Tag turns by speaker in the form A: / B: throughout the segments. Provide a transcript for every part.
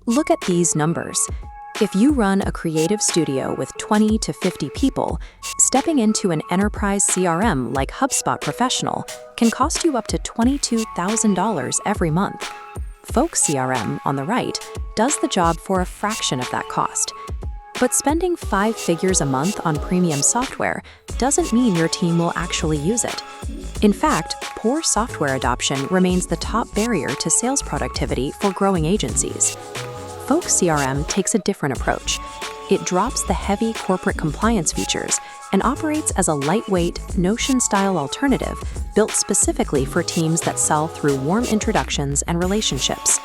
A: Look at these numbers. If you run a creative studio with 20 to 50 people, stepping into an enterprise CRM like HubSpot Professional can cost you up to $22,000 every month. Folk CRM, on the right, does the job for a fraction of that cost. But spending 5 figures a month on premium software doesn't mean your team will actually use it. In fact, poor software adoption remains the top barrier to sales productivity for growing agencies. Folk CRM takes a different approach. It drops the heavy corporate compliance features and operates as a lightweight, Notion-style alternative built specifically for teams that sell through warm introductions and relationships.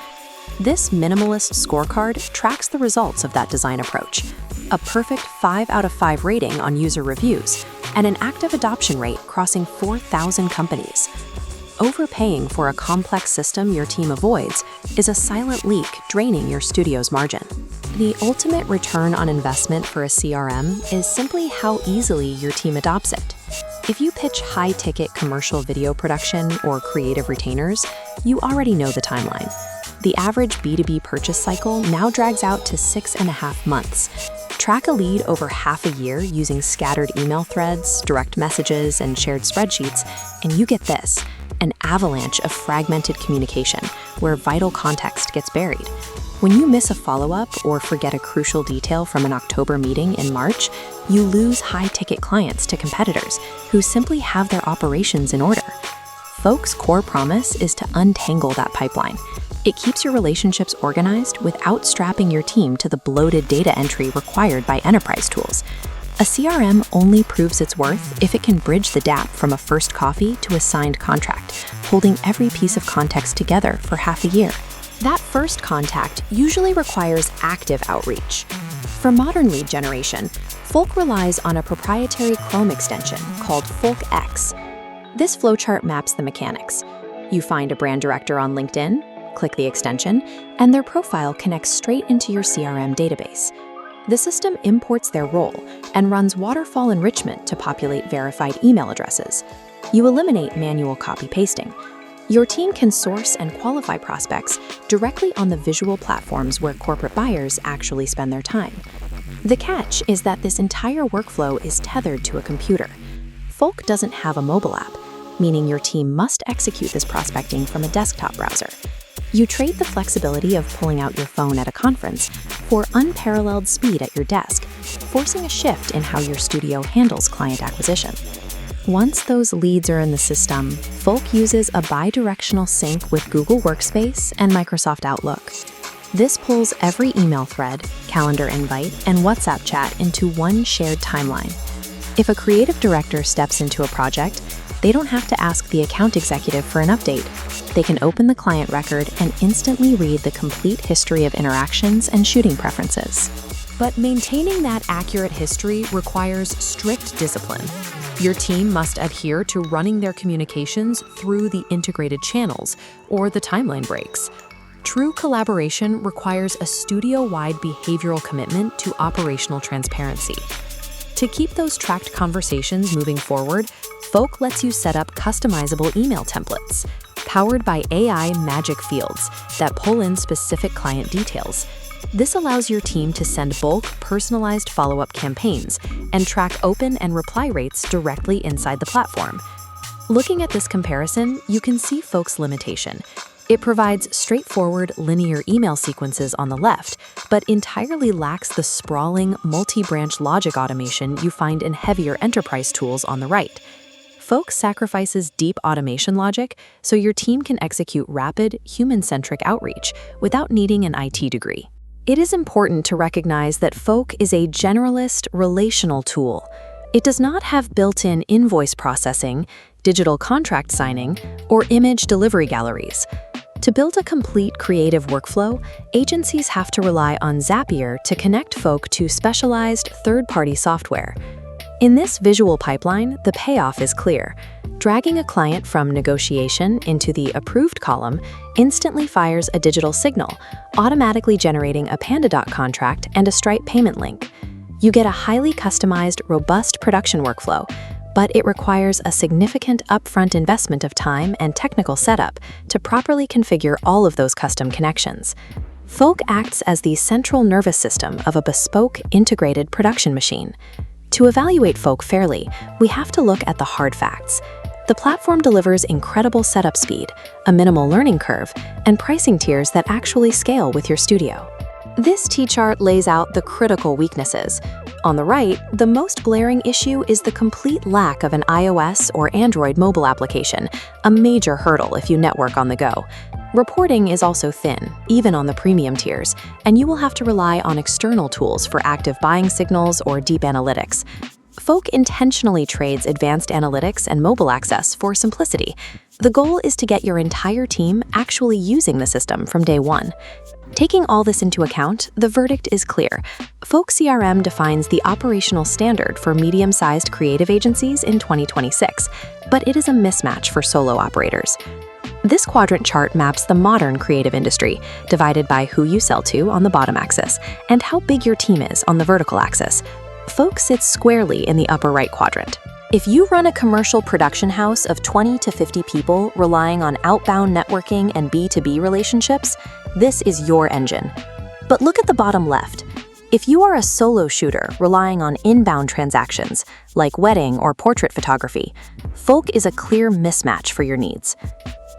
A: This minimalist scorecard tracks the results of that design approach, a perfect 5 out of 5 rating on user reviews, and an active adoption rate crossing 4,000 companies. Overpaying for a complex system your team avoids is a silent leak draining your studio's margin. The ultimate return on investment for a CRM is simply how easily your team adopts it. If you pitch high-ticket commercial video production or creative retainers, you already know the timeline. The average B2B purchase cycle now drags out to 6.5 months. Track a lead over half a year using scattered email threads, direct messages, and shared spreadsheets, and you get this: an avalanche of fragmented communication where vital context gets buried. When you miss a follow-up or forget a crucial detail from an October meeting in March, you lose high-ticket clients to competitors who simply have their operations in order. Folk's core promise is to untangle that pipeline. It keeps your relationships organized without strapping your team to the bloated data entry required by enterprise tools. A CRM only proves its worth if it can bridge the gap from a first coffee to a signed contract, holding every piece of context together for half a year. That first contact usually requires active outreach. For modern lead generation, Folk relies on a proprietary Chrome extension called Folk X. This flowchart maps the mechanics. You find a brand director on LinkedIn, click the extension, and their profile connects straight into your CRM database. The system imports their role and runs waterfall enrichment to populate verified email addresses. You eliminate manual copy-pasting. Your team can source and qualify prospects directly on the visual platforms where corporate buyers actually spend their time. The catch is that this entire workflow is tethered to a computer. Folk doesn't have a mobile app, meaning your team must execute this prospecting from a desktop browser. You trade the flexibility of pulling out your phone at a conference for unparalleled speed at your desk, forcing a shift in how your studio handles client acquisition. Once those leads are in the system, Folk uses a bi-directional sync with Google Workspace and Microsoft Outlook. This pulls every email thread, calendar invite, and WhatsApp chat into one shared timeline. If a creative director steps into a project, they don't have to ask the account executive for an update. They can open the client record and instantly read the complete history of interactions and shooting preferences. But maintaining that accurate history requires strict discipline. Your team must adhere to running their communications through the integrated channels or the timeline breaks. True collaboration requires a studio-wide behavioral commitment to operational transparency. To keep those tracked conversations moving forward, Folk lets you set up customizable email templates, powered by AI magic fields that pull in specific client details. This allows your team to send bulk, personalized follow-up campaigns and track open and reply rates directly inside the platform. Looking at this comparison, you can see Folk's limitation. It provides straightforward linear email sequences on the left, but entirely lacks the sprawling, multi-branch logic automation you find in heavier enterprise tools on the right. Folk sacrifices deep automation logic so your team can execute rapid, human-centric outreach without needing an IT degree. It is important to recognize that Folk is a generalist, relational tool. It does not have built-in invoice processing, digital contract signing, or image delivery galleries. To build a complete creative workflow, agencies have to rely on Zapier to connect Folk to specialized third-party software. In this visual pipeline, the payoff is clear. Dragging a client from negotiation into the approved column instantly fires a digital signal, automatically generating a PandaDoc contract and a Stripe payment link. You get a highly customized, robust production workflow, but it requires a significant upfront investment of time and technical setup to properly configure all of those custom connections. Folk acts as the central nervous system of a bespoke, integrated production machine. To evaluate Folk fairly, we have to look at the hard facts. The platform delivers incredible setup speed, a minimal learning curve, and pricing tiers that actually scale with your studio. This T-chart lays out the critical weaknesses. On the right, the most glaring issue is the complete lack of an iOS or Android mobile application, a major hurdle if you network on the go. Reporting is also thin, even on the premium tiers, and you will have to rely on external tools for active buying signals or deep analytics. Folk intentionally trades advanced analytics and mobile access for simplicity. The goal is to get your entire team actually using the system from day one. Taking all this into account, the verdict is clear. Folk CRM defines the operational standard for medium-sized creative agencies in 2026, but it is a mismatch for solo operators. This quadrant chart maps the modern creative industry, divided by who you sell to on the bottom axis and how big your team is on the vertical axis. Folk sits squarely in the upper right quadrant. If you run a commercial production house of 20 to 50 people relying on outbound networking and B2B relationships, this is your engine. But look at the bottom left. If you are a solo shooter relying on inbound transactions, like wedding or portrait photography, Folk is a clear mismatch for your needs.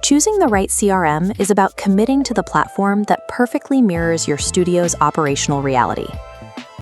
A: Choosing the right CRM is about committing to the platform that perfectly mirrors your studio's operational reality.